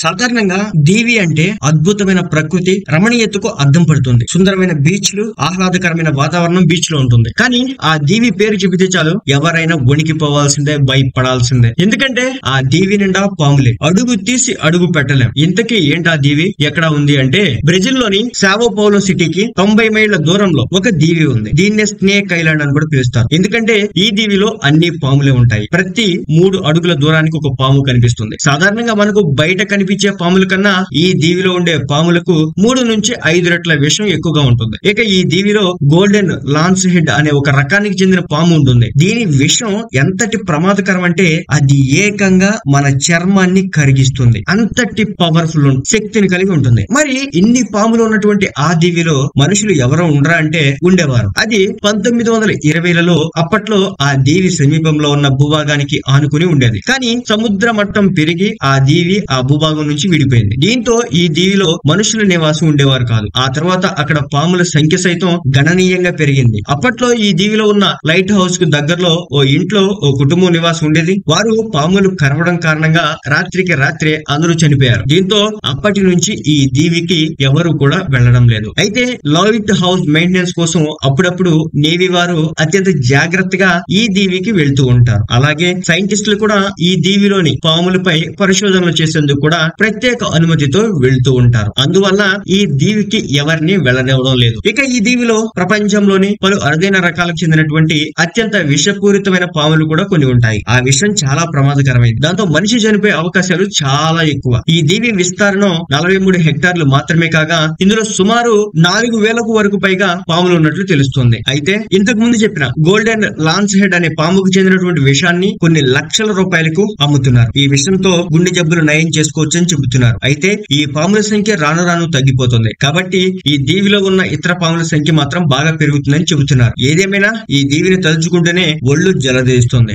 సాధారణంగా దీవి అంటే అద్భుతమైన ప్రకృతి రమణీయతకు అద్దం పడుతుంది. సుందరమైన బీచ్లు, ఆహ్లాదకరమైన వాతావరణం బీచ్ లో ఉంటుంది. కానీ ఆ దీవి పేరు చెబితే చాలు ఎవరైనా వణికిపోవాల్సిందే, భయపడాల్సిందే. ఎందుకంటే ఆ దీవి నిండా పాములే. అడుగు తీసి అడుగు పెట్టలేం. ఇంతకీ ఏంటి ఆ దీవి ఎక్కడ ఉంది అంటే బ్రెజిల్ లోని సావో పౌలో సిటీకి 90 మైళ్ళ దూరంలో ఒక దీవి ఉంది. దీన్నే స్నేక్ ఐలాండ్ అని కూడా పిలుస్తారు. ఎందుకంటే ఈ దీవిలో అన్ని పాములే ఉంటాయి. ప్రతి 3 అడుగుల దూరానికి ఒక పాము కనిపిస్తుంది. సాధారణంగా మనకు బయట కనిపించే పాముల కన్నా ఈ దీవిలో ఉండే పాములకు 3 నుంచి 5 రెట్ల విషం ఎక్కువగా ఉంటుంది. ఇక ఈ దీవిలో గోల్డెన్ లాన్స్ హెడ్ అనే ఒక రకానికి చెందిన పాము ఉంటుంది. దీని విషం ఎంతటి ప్రమాదకరం అంటే అది ఏకంగా మన చర్మాన్ని కరిగిస్తుంది. అంతటి పవర్ఫుల్ శక్తిని కలిగి ఉంటుంది. మరి ఇన్ని పాములు ఉన్నటువంటి ఆ దీవిలో మనుషులు ఎవరో ఉండరా అంటే ఉండేవారు. అది 1920లలో అప్పట్లో ఆ దీవి సమీపంలో ఉన్న భూభాగానికి ఆనుకుని ఉండేది. కానీ సముద్ర మట్టం పెరిగి ఆ దీవి ఆ భూభాగం నుంచి విడిపోయింది. దీంతో ఈ దీవిలో మనుషుల నివాసం ఉండేవారు కాదు. ఆ తర్వాత అక్కడ పాముల సంఖ్య సైతం గణనీయంగా పెరిగింది. అప్పట్లో ఈ దీవిలో ఉన్న లైట్ హౌస్ కు దగ్గరలో ఓ ఇంట్లో ఓ కుటుంబం నివాసం ఉండేది. వారు పాములు కరవడం కారణంగా రాత్రికి రాత్రే అందరూ చనిపోయారు. దీంతో అప్పటి నుంచి ఈ దీవికి ఎవరు కూడా వెళ్లడం లేదు. అయితే లైట్ హౌస్ మెయింటెనెన్స్ కోసం అప్పుడప్పుడు నేవీ వారు అత్యంత జాగ్రత్తగా ఈ దీవికి వెళ్తూ ఉంటారు. అలాగే సైంటిస్టులు కూడా ఈ దీవిలోని పాములపై పరిశోధనలు చేసేందుకు కూడా ప్రత్యేక అనుమతితో వెళ్తూ ఉంటారు. అందువల్ల ఈ దీవికి ఎవరిని వెళ్లనివ్వడం లేదు. ఇక ఈ దీవిలో ప్రపంచంలోని పలు అరుదైన రకాలకు చెందినటువంటి అత్యంత విషపూరితమైన పాములు కూడా కొన్ని ఉంటాయి. ఆ విషయం చాలా ప్రమాదకరమైంది. దాంతో మనిషి చనిపోయే అవకాశాలు చాలా ఎక్కువ. ఈ దీవి విస్తీర్ణం 43 హెక్టార్లు మాత్రమే కాగా ఇందులో సుమారు 4000 వరకు పైగా పాములు ఉన్నట్లు తెలుస్తుంది. అయితే ఇంతకు ముందు చెప్పిన గోల్డెన్ లాన్స్ హెడ్ అనే పాముకు చెందినటువంటి విషాన్ని కొన్ని లక్షల రూపాయలకు అమ్ముతున్నారు. ఈ విషయంతో గుండె జబ్బులు నయం చేసుకోవచ్చు అని చెబుతున్నారు. అయితే ఈ పాముల సంఖ్య రాను రాను తగ్గిపోతుంది. కాబట్టి ఈ దీవిలో ఉన్న ఇతర పాముల సంఖ్య మాత్రం బాగా పెరుగుతుందని చెబుతున్నారు. ఏదేమైనా ఈ దీవిని తలుచుకుంటేనే ఒళ్ళు జలదీస్తుంది.